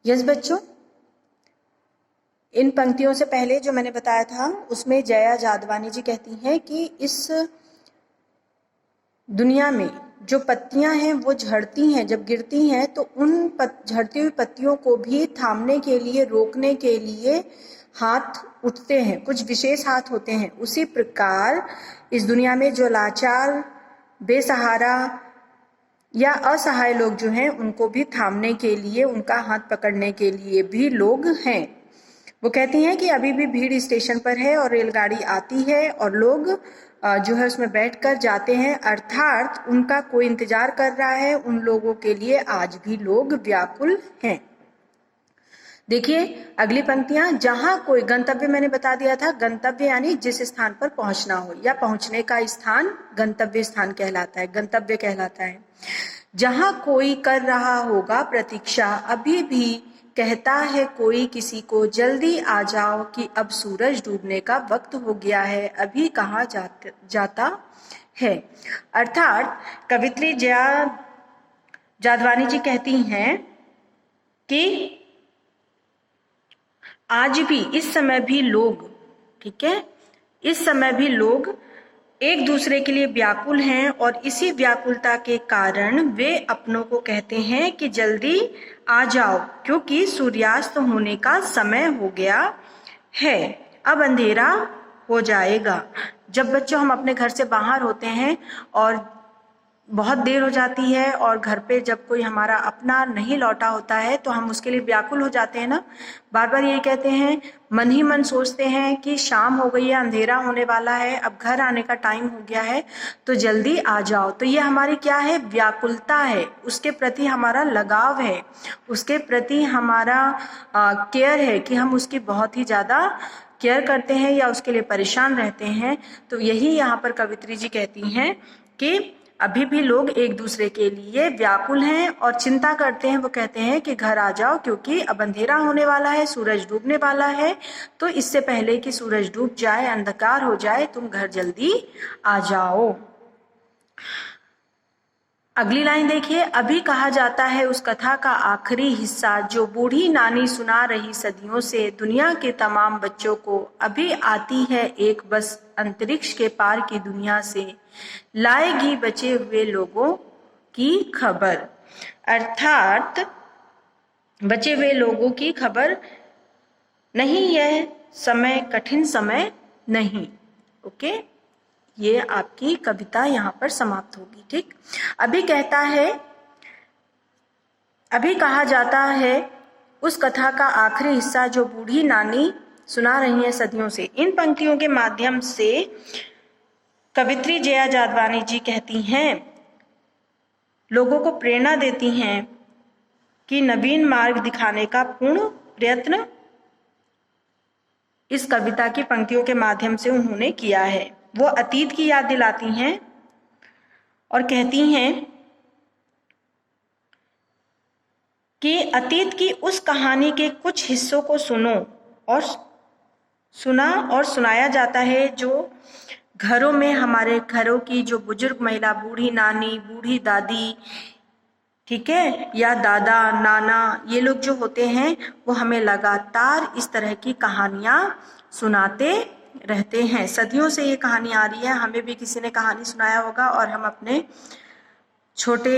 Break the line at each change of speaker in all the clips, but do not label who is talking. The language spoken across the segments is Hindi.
यस बच्चों, इन पंक्तियों से पहले जो मैंने बताया था उसमें जया जादवानी जी कहती हैं कि इस दुनिया में जो पत्तियां हैं वो झड़ती हैं, जब गिरती हैं तो उन झड़ती हुई पत्तियों को भी थामने के लिए, रोकने के लिए हाथ उठते हैं, कुछ विशेष हाथ होते हैं। उसी प्रकार इस दुनिया में जो लाचार, बेसहारा या असहाय लोग जो हैं उनको भी थामने के लिए, उनका हाथ पकड़ने के लिए भी लोग हैं। वो कहती हैं कि अभी भी भीड़ स्टेशन पर है और रेलगाड़ी आती है और लोग जो है उसमें बैठकर जाते हैं, अर्थात उनका कोई इंतजार कर रहा है। उन लोगों के लिए आज भी लोग व्याकुल हैं। देखिए अगली पंक्तियां, जहां कोई गंतव्य, मैंने बता दिया था गंतव्य यानी जिस स्थान पर पहुंचना हो या पहुंचने का स्थान गंतव्य स्थान कहलाता है, गंतव्य कहलाता है। जहां कोई कर रहा होगा प्रतीक्षा, अभी भी कहता है कोई किसी को, जल्दी आ जाओ कि अब सूरज डूबने का वक्त हो गया है, अभी कहाँ जाता है। अर्थात कवित्री जया जादवानी जी कहती हैं कि आज भी, इस समय भी लोग, ठीक है, इस समय भी लोग एक दूसरे के लिए व्याकुल हैं और इसी व्याकुलता के कारण वे अपनों को कहते हैं कि जल्दी आ जाओ क्योंकि सूर्यास्त होने का समय हो गया है, अब अंधेरा हो जाएगा। जब बच्चों हम अपने घर से बाहर होते हैं और बहुत देर हो जाती है और घर पे जब कोई हमारा अपना नहीं लौटा होता है तो हम उसके लिए व्याकुल हो जाते हैं ना, बार बार यही कहते हैं, मन ही मन सोचते हैं कि शाम हो गई है, अंधेरा होने वाला है, अब घर आने का टाइम हो गया है, तो जल्दी आ जाओ। तो ये हमारी क्या है, व्याकुलता है, उसके प्रति हमारा लगाव है, उसके प्रति हमारा केयर है कि हम उसकी बहुत ही ज़्यादा केयर करते हैं या उसके लिए परेशान रहते हैं। तो यही यहाँ पर कवित्री जी कहती हैं कि अभी भी लोग एक दूसरे के लिए व्याकुल हैं और चिंता करते हैं। वो कहते हैं कि घर आ जाओ क्योंकि अब अंधेरा होने वाला है, सूरज डूबने वाला है, तो इससे पहले कि सूरज डूब जाए, अंधकार हो जाए, तुम घर जल्दी आ जाओ। अगली लाइन देखिए, अभी कहा जाता है उस कथा का आखिरी हिस्सा जो बूढ़ी नानी सुना रही सदियों से दुनिया के तमाम बच्चों को, अभी आती है एक बस अंतरिक्ष के पार की दुनिया से, लाएगी बचे हुए लोगों की खबर। अर्थात बचे हुए लोगों की खबर नहीं, यह समय कठिन समय नहीं। ओके, ये आपकी कविता यहाँ पर समाप्त होगी। ठीक, अभी कहता है, अभी कहा जाता है उस कथा का आखिरी हिस्सा जो बूढ़ी नानी सुना रही है सदियों से। इन पंक्तियों के माध्यम से कवित्री जया जादवानी जी कहती हैं, लोगों को प्रेरणा देती हैं कि नवीन मार्ग दिखाने का पूर्ण प्रयत्न इस कविता की पंक्तियों के माध्यम से उन्होंने किया है। वो अतीत की याद दिलाती हैं और कहती हैं कि अतीत की उस कहानी के कुछ हिस्सों को सुना और सुनाया जाता है जो घरों में, हमारे घरों की जो बुजुर्ग महिला, बूढ़ी नानी, बूढ़ी दादी, ठीक है, या दादा नाना, ये लोग जो होते हैं वो हमें लगातार इस तरह की कहानियां सुनाते रहते हैं। सदियों से ये कहानी आ रही है, हमें भी किसी ने कहानी सुनाया होगा और हम अपने छोटे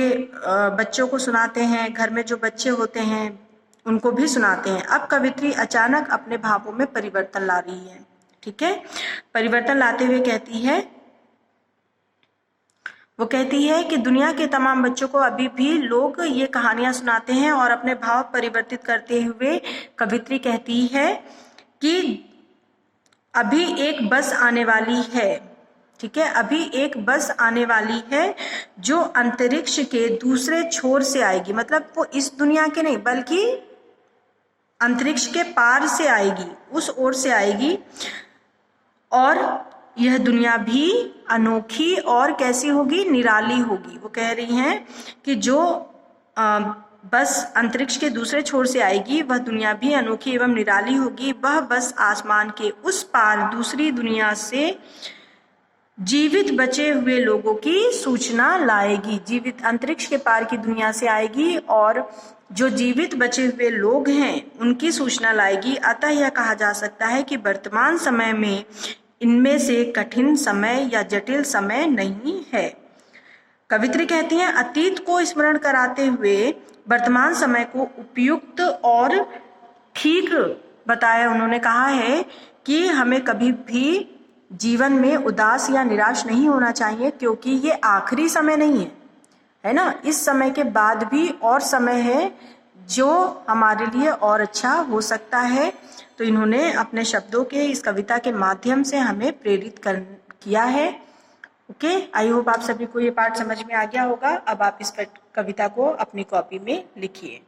बच्चों को सुनाते हैं, घर में जो बच्चे होते हैं उनको भी सुनाते हैं। अब कवित्री अचानक अपने भावों में परिवर्तन ला रही है। ठीक है, परिवर्तन लाते हुए कहती है, वो कहती है कि दुनिया के तमाम बच्चों को अभी भी लोग ये कहानियां सुनाते हैं और अपने भाव परिवर्तित करते हुए कवित्री कहती है कि अभी एक बस आने वाली है। ठीक है, अभी एक बस आने वाली है जो अंतरिक्ष के दूसरे छोर से आएगी, मतलब वो इस दुनिया के नहीं बल्कि अंतरिक्ष के पार से आएगी, उस ओर से आएगी, और यह दुनिया भी अनोखी और कैसी होगी, निराली होगी। वो कह रही हैं कि जो बस अंतरिक्ष के दूसरे छोर से आएगी वह दुनिया भी अनोखी एवं निराली होगी। वह बस आसमान के उस पार दूसरी दुनिया से जीवित बचे हुए लोगों की सूचना लाएगी। जीवित अंतरिक्ष के पार की दुनिया से आएगी और जो जीवित बचे हुए लोग हैं उनकी सूचना लाएगी। अतः यह कहा जा सकता है कि वर्तमान समय में इनमें से कठिन समय या जटिल समय नहीं है। कवित्री कहती हैं, अतीत को स्मरण कराते हुए वर्तमान समय को उपयुक्त और ठीक बताया। उन्होंने कहा है कि हमें कभी भी जीवन में उदास या निराश नहीं होना चाहिए, क्योंकि ये आखिरी समय नहीं है ना। इस समय के बाद भी और समय है जो हमारे लिए और अच्छा हो सकता है। तो इन्होंने अपने शब्दों के इस कविता के माध्यम से हमें प्रेरित किया है। ओके, आई होप आप सभी को ये पाठ समझ में आ गया होगा। अब आप इस कविता को अपनी कॉपी में लिखिए।